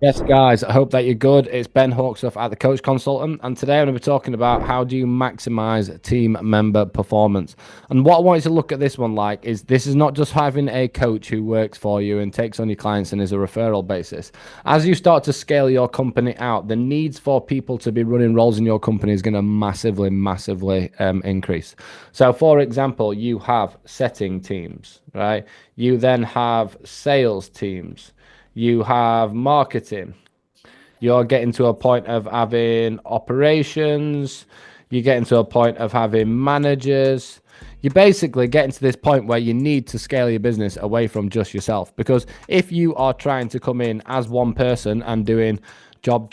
Yes, guys, I hope that you're good. It's Ben Hawksuff at the Coach Consultant, and today I'm going to be talking about how do you maximize team member performance. And what I want you to look at this one like is this is not just having a coach who works for you and takes on your clients and is a referral basis. As you start to scale your company out, the needs for people to be running roles in your company is going to massively increase. So, for example, you have setting teams, right? You then have sales teams. You have marketing. You're getting to a point of having operations. You're getting to a point of having managers. You're basically getting to this point where you need to scale your business away from just yourself. Because if you are trying to come in as one person and doing job.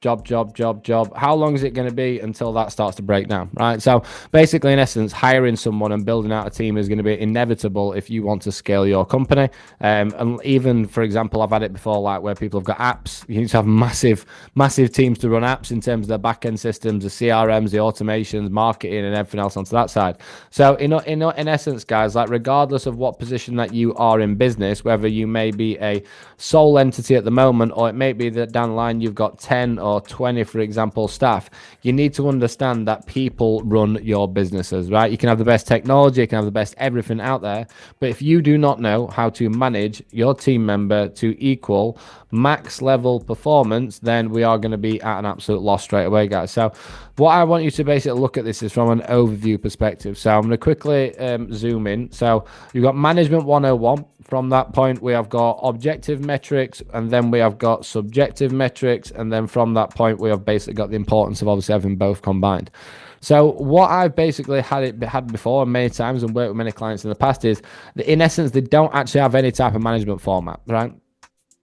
How long is it going to be until that starts to break down, right? So basically, in essence, hiring someone and building out a team is going to be inevitable if you want to scale your company. And even, for example, I've had it before, like where people have got apps. You need to have massive teams to run apps in terms of their back-end systems, the CRMs, the automations, marketing, and everything else onto that side. So in essence, guys, like regardless of what position that you are in business, whether you may be a sole entity at the moment, or it may be that down the line you've got 10 or 20, for example, staff, you need to understand that people run your businesses, right? You can have the best technology, you can have the best everything out there, but if you do not know how to manage your team member to equal max level performance, then we are going to be at an absolute loss straight away, guys. So what I want you to basically look at this is from an overview perspective. So I'm going to quickly zoom in. So you've got management 101. From that point, we have got objective metrics, and then we have got subjective metrics, and then from that point, we have basically got the importance of obviously having both combined. So what I've basically had before many times and worked with many clients in the past is that in essence, they don't actually have any type of management format, right?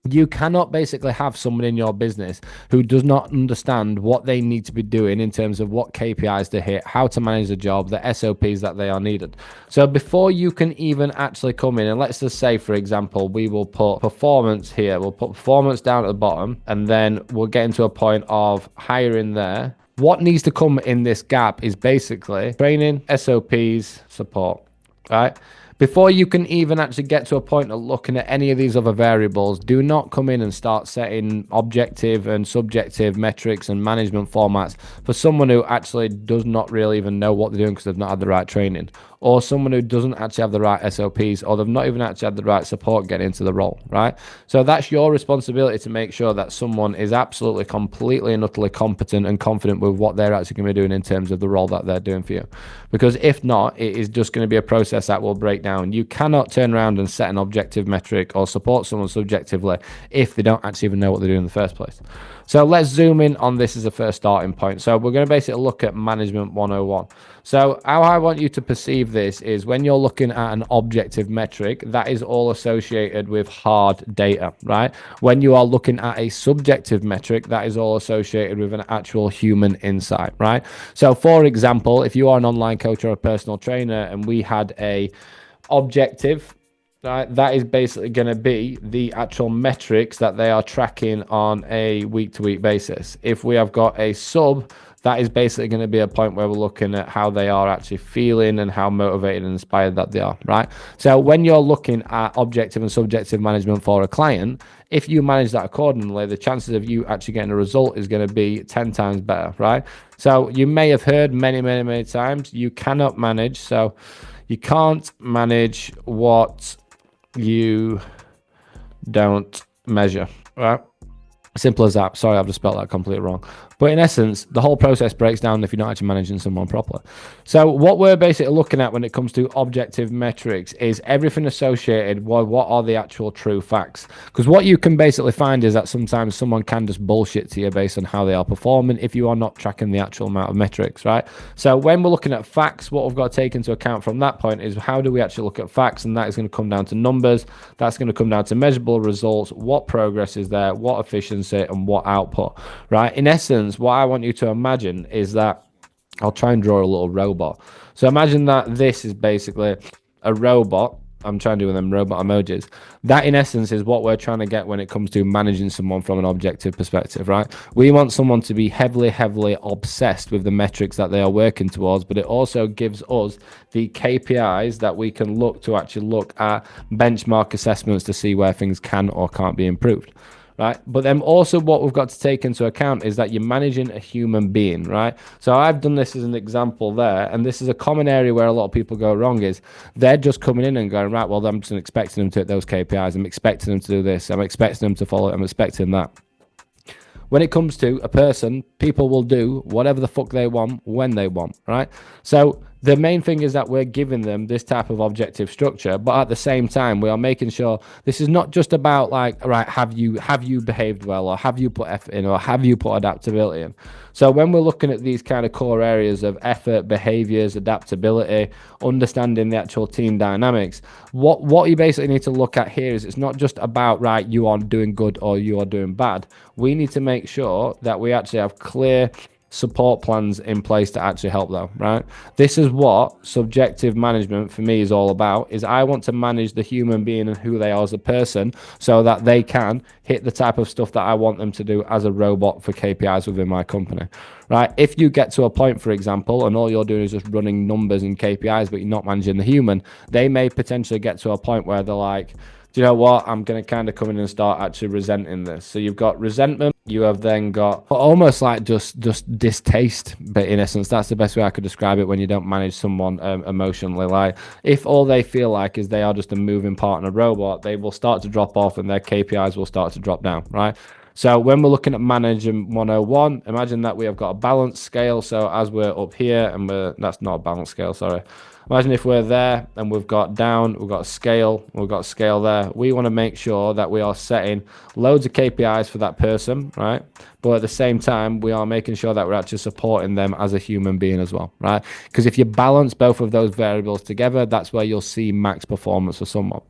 You cannot basically have someone in your business who does not understand what they need to be doing in terms of what KPIs to hit, how to manage the job, the SOPs that they are needed. So before you can even actually come in, and let's just say, for example, we will put performance here, we'll put performance down at the bottom, and then we'll get into a point of hiring there. What needs to come in this gap is basically training, SOPs, support, right? Before you can even actually get to a point of looking at any of these other variables, do not come in and start setting objective and subjective metrics and management formats for someone who actually does not really even know what they're doing because they've not had the right training, or someone who doesn't actually have the right SOPs, or they've not even actually had the right support getting into the role, right? So that's your responsibility to make sure that someone is absolutely, completely and utterly competent and confident with what they're actually going to be doing in terms of the role that they're doing for you. Because if not, it is just going to be a process that will break down. You cannot turn around and set an objective metric or support someone subjectively if they don't actually even know what they're doing in the first place. So let's zoom in on this as a first starting point. So we're going to basically look at management 101. So how I want you to perceive this is when you're looking at an objective metric, that is all associated with hard data, right? When you are looking at a subjective metric, that is all associated with an actual human insight, right? So for example, if you are an online coach or a personal trainer and we had a objective, right, that is basically going to be the actual metrics that they are tracking on a week-to-week basis. If we have got a sub, that is basically going to be a point where we're looking at how they are actually feeling and how motivated and inspired that they are, right? So when you're looking at objective and subjective management for a client, if you manage that accordingly, the chances of you actually getting a result is going to be 10 times better, right? So you may have heard many times, you cannot manage. So you can't manage what you don't measure, right? Simple as that. Sorry, I've just spelled that completely wrong. But in essence, the whole process breaks down if you're not actually managing someone properly. So what we're basically looking at when it comes to objective metrics is everything associated with what are the actual true facts. Because what you can basically find is that sometimes someone can just bullshit to you based on how they are performing if you are not tracking the actual amount of metrics, right? So when we're looking at facts, what we've got to take into account from that point is how do we actually look at facts? And that is going to come down to numbers. That's going to come down to measurable results, what progress is there, what efficiency, and what output, right? In essence, what I want you to imagine is that I'll try and draw a little robot. So imagine that this is basically a robot. I'm trying to do them robot emojis. That in essence is what we're trying to get when it comes to managing someone from an objective perspective, right? We want someone to be heavily obsessed with the metrics that they are working towards, but it also gives us the KPIs that we can look to actually look at benchmark assessments to see where things can or can't be improved. right? But then also what we've got to take into account is that you're managing a human being, right? So I've done this as an example there, and this is a common area where a lot of people go wrong is they're just coming in and going, right, well, I'm just expecting them to hit those KPIs. I'm expecting them to do this. I'm expecting them to follow it. I'm expecting that. When it comes to a person, people will do whatever the fuck they want when they want, right? So the main thing is that we're giving them this type of objective structure, but at the same time, we are making sure this is not just about like, right, have you behaved well, or have you put effort in, or have you put adaptability in? So when we're looking at these kind of core areas of effort, behaviors, adaptability, understanding the actual team dynamics, what you basically need to look at here is it's not just about, right, you are doing good or you are doing bad. We need to make sure that we actually have clear support plans in place to actually help them, right? This is what subjective management for me is all about. Is I want to manage the human being and who they are as a person so that they can hit the type of stuff that I want them to do as a robot for KPIs within my company, right? If you get to a point, for example, and all you're doing is just running numbers and KPIs, but you're not managing the human, they may potentially get to a point where they're like, do you know what? I'm going to kind of come in and start actually resenting this. So you've got resentment. You have then got almost like just distaste, but in essence, that's the best way I could describe it when you don't manage someone emotionally. Like if all they feel like is they are just a moving part in a robot, they will start to drop off and their KPIs will start to drop down, right? So when we're looking at managing 101, imagine that we have got a balance scale. So as we're up here and that's not a balance scale, sorry. Imagine if we're there and we've got down, we've got scale there. We want to make sure that we are setting loads of KPIs for that person, right? But at the same time, we are making sure that we're actually supporting them as a human being as well, right? Because if you balance both of those variables together, that's where you'll see max performance for someone.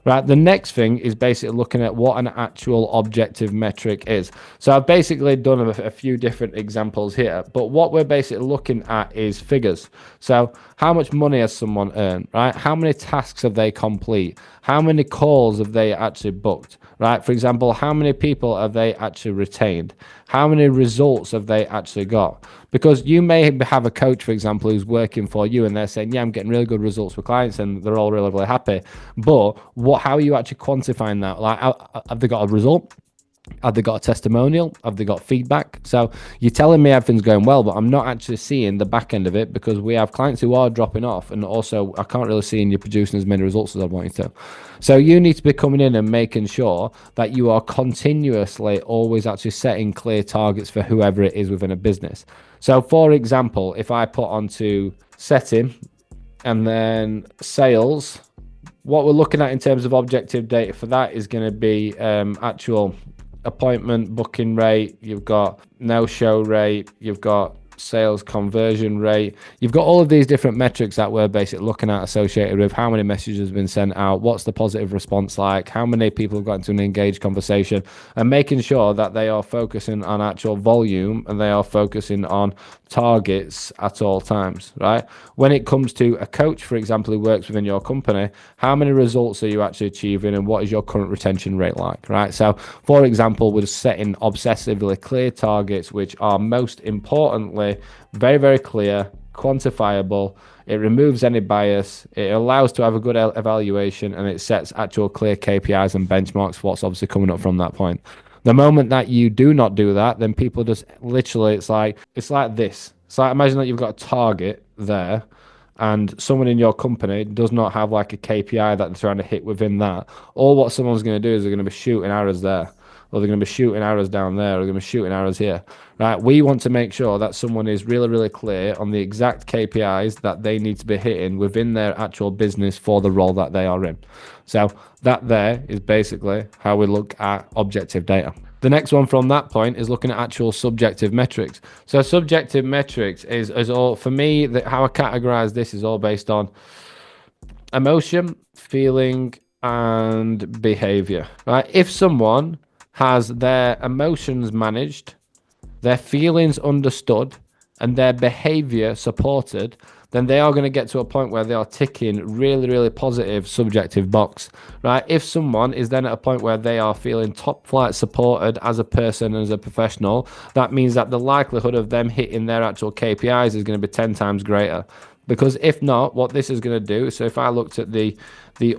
Right, the next thing is basically looking at what an actual objective metric is. So I've basically done a few different examples here, but what we're basically looking at is figures. So how much money has someone earned, right? How many tasks have they complete? How many calls have they actually booked, right? For example, how many people have they actually retained? How many results have they actually got? Because you may have a coach, for example, who's working for you and they're saying, yeah, I'm getting really good results for clients and they're all really, really happy. But how are you actually quantifying that? Like, have they got a result? Have they got a testimonial? Have they got feedback? So you're telling me everything's going well, but I'm not actually seeing the back end of it because we have clients who are dropping off. And also, I can't really see you producing as many results as I want you to. So you need to be coming in and making sure that you are continuously always actually setting clear targets for whoever it is within a business. So for example, if I put onto setting and then sales, what we're looking at in terms of objective data for that is going to be actual appointment booking rate, you've got no-show rate, you've got sales conversion rate, you've got all of these different metrics that we're basically looking at associated with how many messages have been sent out, what's the positive response like, how many people have got into an engaged conversation, and making sure that they are focusing on actual volume and they are focusing on targets at all times, right? When it comes to a coach, for example, who works within your company, how many results are you actually achieving and what is your current retention rate like, right? So for example, we're setting obsessively clear targets, which are most importantly very, very clear, quantifiable. It removes any bias. It allows to have a good evaluation and it sets actual clear KPIs and benchmarks for what's obviously coming up from that point. The moment that you do not do that, then people just literally, it's like this. It's like, imagine that you've got a target there and someone in your company does not have like a KPI that they're trying to hit within that. Or what someone's going to do is they're going to be shooting arrows there, or they're going to be shooting arrows down there, or they're going to be shooting arrows here, right? We want to make sure that someone is really, really clear on the exact KPIs that they need to be hitting within their actual business for the role that they are in. So that there is basically how we look at objective data. The next one from that point is looking at actual subjective metrics. So subjective metrics is all, for me, how I categorize this is all based on emotion, feeling, and behavior, right? If someone has their emotions managed, their feelings understood, and their behavior supported, then they are going to get to a point where they are ticking really, really positive subjective box, right? If someone is then at a point where they are feeling top flight supported as a person, as a professional, that means that the likelihood of them hitting their actual KPIs is going to be 10 times greater. Because if not, what this is going to do, so if I looked at the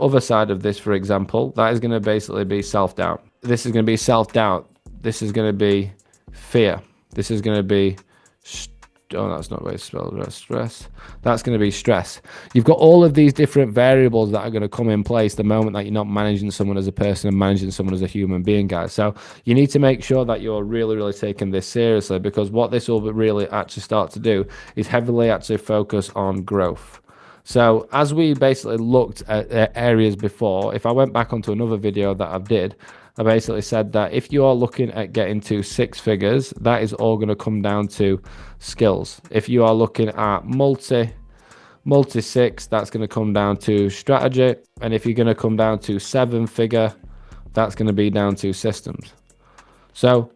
other side of this, for example, that is going to basically be self-doubt. this is going to be self-doubt. This is going to be fear. This is going to be that's not very spelled. Stress. That's going to be stress. You've got all of these different variables that are going to come in place the moment that you're not managing someone as a person and managing someone as a human being, guys. So you need to make sure that you're really, really taking this seriously, because what this will really actually start to do is heavily actually focus on growth. So as we basically looked at areas before, if I went back onto another video that I did, I basically said that if you are looking at getting to 6 figures, that is all going to come down to skills. If you are looking at multi-6, that's going to come down to strategy. And if you're going to come down to 7-figure, that's going to be down to systems. So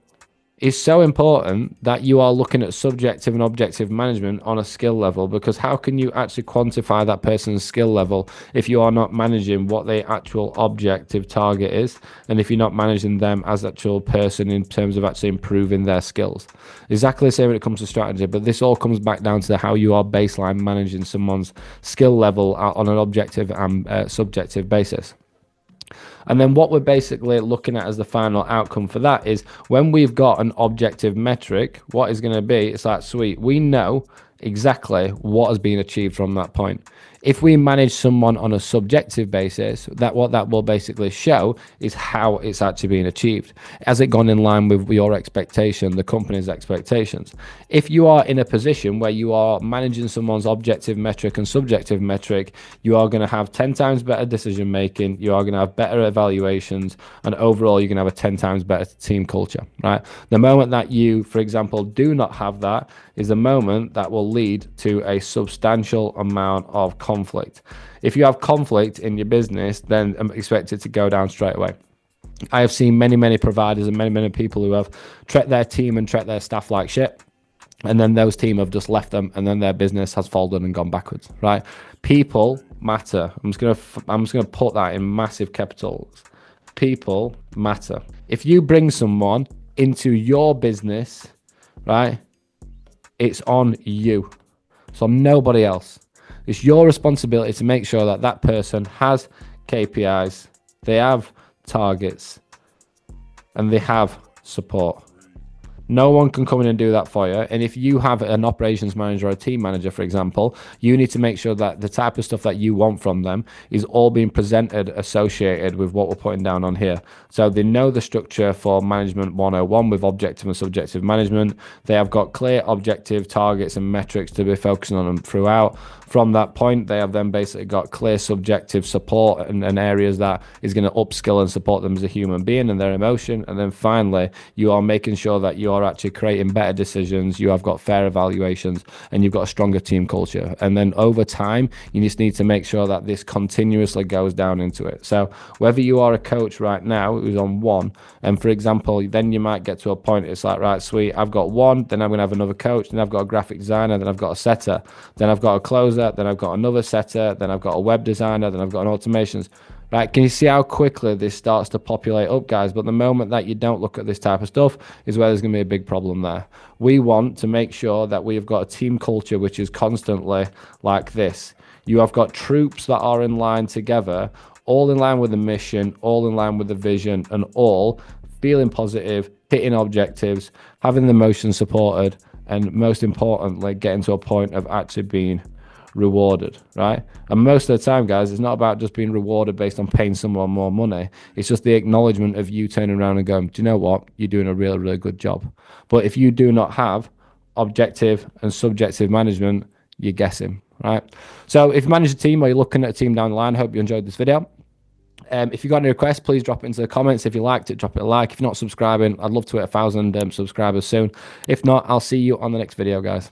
it's so important that you are looking at subjective and objective management on a skill level, because how can you actually quantify that person's skill level if you are not managing what the actual objective target is, and if you're not managing them as an actual person in terms of actually improving their skills? Exactly the same when it comes to strategy, but this all comes back down to how you are baseline managing someone's skill level on an objective and subjective basis. And then what we're basically looking at as the final outcome for that is, when we've got an objective metric, what is going to be, it's like, sweet, we know exactly what has been achieved from that point. If we manage someone on a subjective basis, what that will basically show is how it's actually being achieved. Has it gone in line with your expectation, the company's expectations? If you are in a position where you are managing someone's objective metric and subjective metric, you are going to have 10 times better decision making, you are going to have better evaluations, and overall you're going to have a 10 times better team culture, right? The moment that you, for example, do not have that is the moment that will lead to a substantial amount of conflict. If you have conflict in your business, then expect it to go down straight away. I have seen many providers and many people who have treated their team and treated their staff like shit, and then those team have just left them, and then their business has folded and gone backwards, right? People matter. I'm just gonna put that in massive capitals. People matter. If you bring someone into your business, right, it's on you. It's on nobody else. It's your responsibility to make sure that that person has KPIs, they have targets, and they have support. No one can come in and do that for you. And if you have an operations manager or a team manager, for example, you need to make sure that the type of stuff that you want from them is all being presented associated with what we're putting down on here. So they know the structure for management 101 with objective and subjective management. They have got clear objective targets and metrics to be focusing on them throughout. From that point, they have then basically got clear subjective support and areas that is going to upskill and support them as a human being and their emotion. And then finally, you are making sure that you are actually creating better decisions, you have got fair evaluations, and you've got a stronger team culture. And then over time, you just need to make sure that this continuously goes down into it. So whether you are a coach right now who's on 1, and for example, then you might get to a point, it's like, right, sweet, I've got 1, then I'm going to have another coach, then I've got a graphic designer, then I've got a setter, then I've got a closer, then I've got another setter, then I've got a web designer, then I've got an automations. Right, can you see how quickly this starts to populate up, guys? But the moment that you don't look at this type of stuff is where there's going to be a big problem there. We want to make sure that we've got a team culture which is constantly like this. You have got troops that are in line together, all in line with the mission, all in line with the vision, and all feeling positive, hitting objectives, having the motion supported, and most importantly, getting to a point of actually being rewarded, right? And most of the time, guys, it's not about just being rewarded based on paying someone more money. It's just the acknowledgement of you turning around and going, do you know what? You're doing a really, really good job. But if you do not have objective and subjective management, you're guessing, right? So if you manage a team or you're looking at a team down the line, I hope you enjoyed this video. If you got any requests, please drop it into the comments. If you liked it, drop it a like. If you're not subscribing, I'd love to hit 1,000 subscribers soon. If not, I'll see you on the next video, guys.